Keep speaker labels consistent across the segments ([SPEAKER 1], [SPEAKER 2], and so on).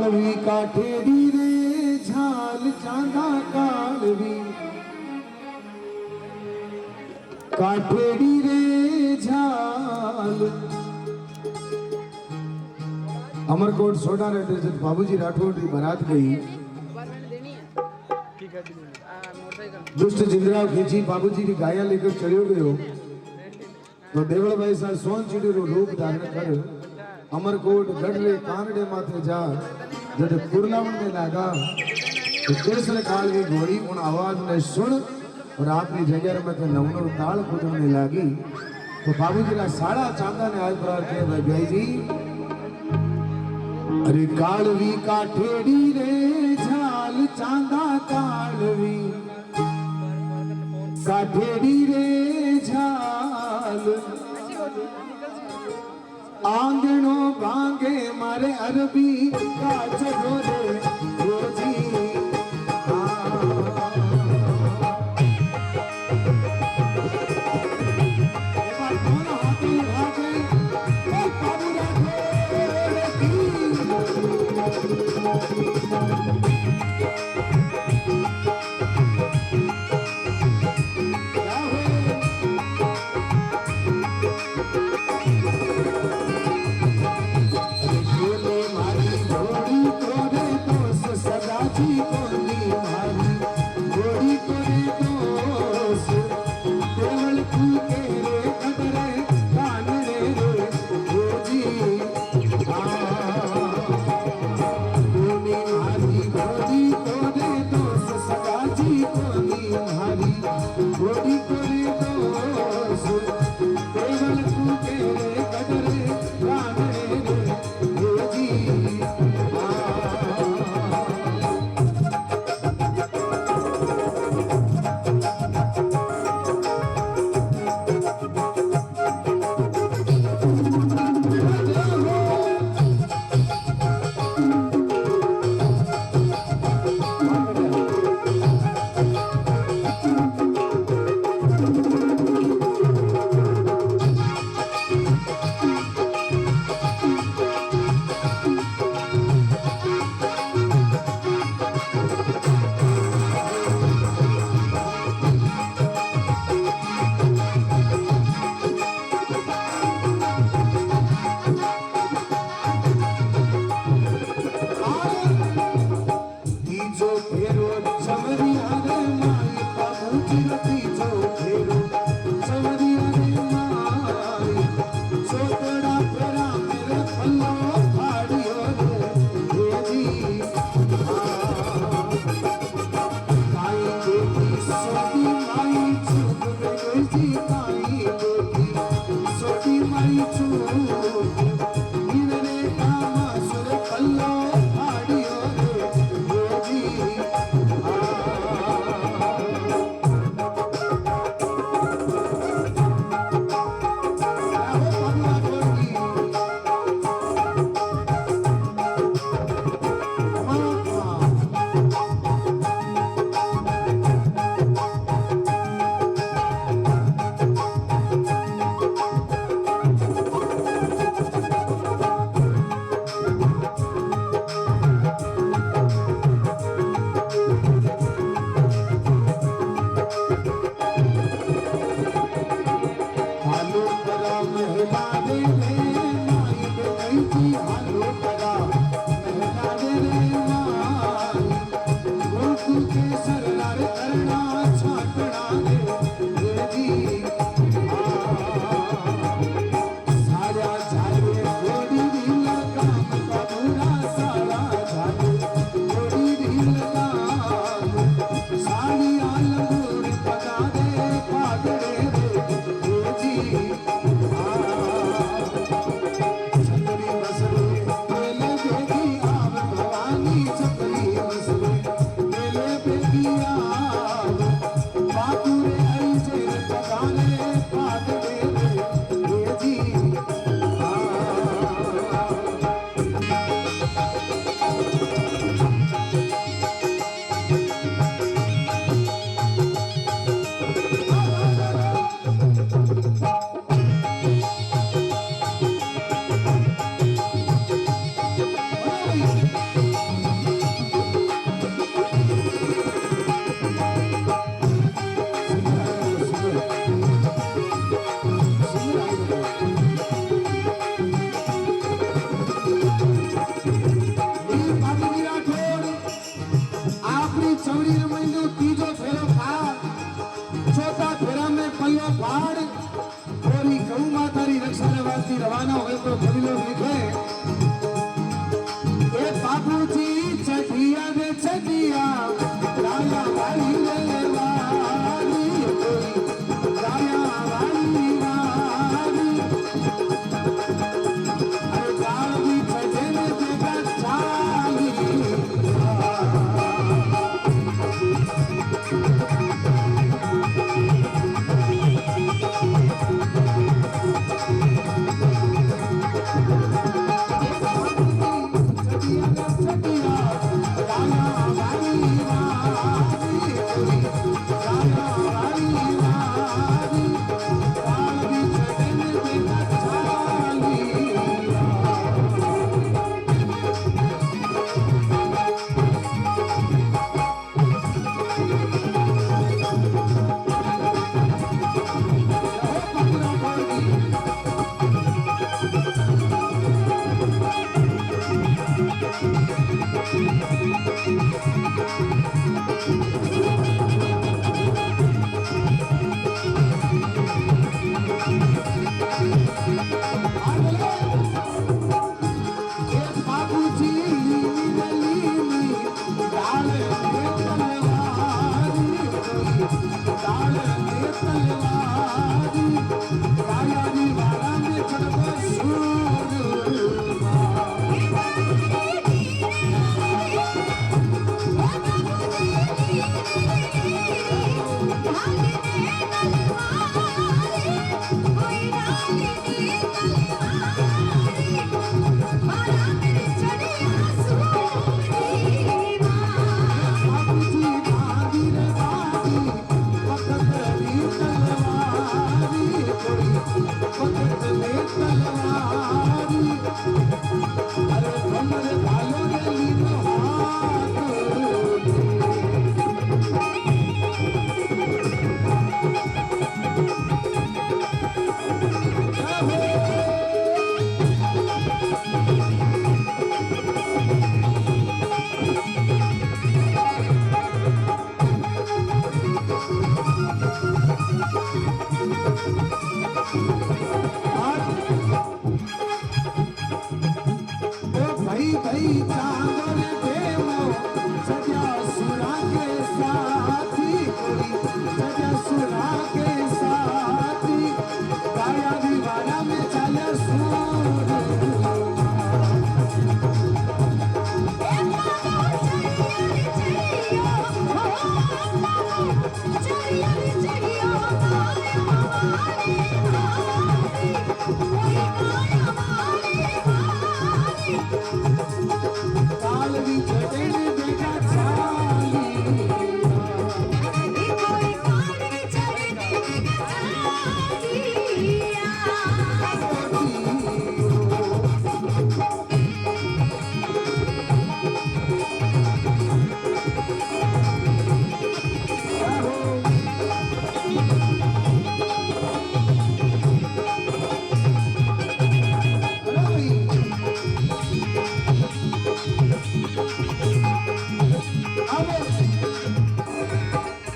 [SPEAKER 1] कालवी काठेरी रे झाल चांदा कालवी काठेरी रे झाल अमरकोट सोडा ने जब बाबूजी राठौड़ की बारात गई दुष्ट जिंदराव खींची बाबूजी की गाया लेकर चलो गयो तो देवल भाई सा सोन चिड़ी रो रूप धारण कर अमरकोट गढ़ले कानड़े माथे जा जब कुरलावन में लागा तो केसर काल की घोड़ी उन आवाज ने सुन और आपकी जगह में तो नवनो ताल कुदने लगी तो बाबूजी का साड़ा चांदा ने आज प्रार के भाई जी अरे कालवी काठेड़ी रे झाल चांदा कालवी काठेड़ी रे झाल आंगनो भांगे मारे अरबी काच रे रोजी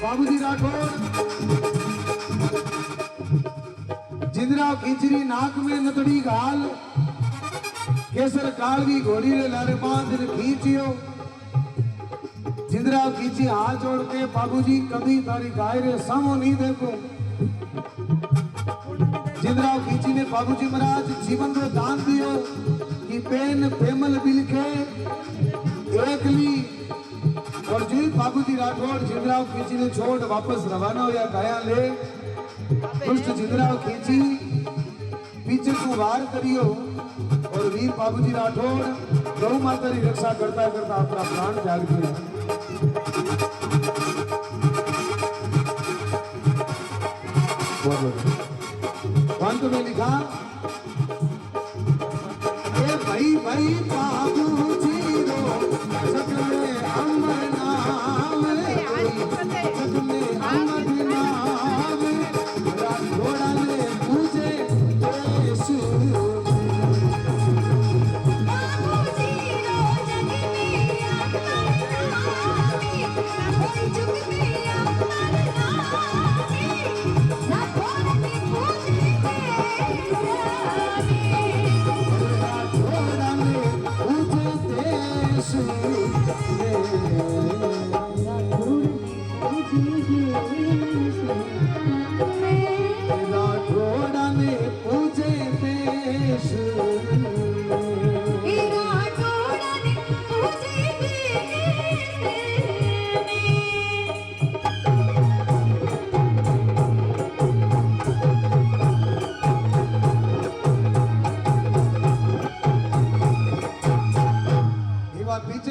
[SPEAKER 1] बाबूजी राठौर जिंदराव खींचरी नाक में नतड़ी घाल केसर कालगी घोड़ी ले लारे बांध खींचियो जिंदराव खींची हाथ जोड़ के बाबूजी कभी तारी गाय रे सामो नहीं देखो जिंदराव खींची ने बाबूजी महाराज जीवन को दान दियो कि पेन पेमल बिलखे एकली और जी बाबूजी राठौड़ जिंदराव खींची ने छोड़ वापस रवाना हो या गाया ले दुष्ट जिंदराव खींची पीछे को वार करियो और वीर बाबूजी राठौड़ गौ माता की रक्षा करता करता अपना प्राण त्याग दिया। अंत में लिखा भाई भाई बाबूजी रो सच में अमर नाम सच में अमर नाम राठौड़ा ने पूजे यीशु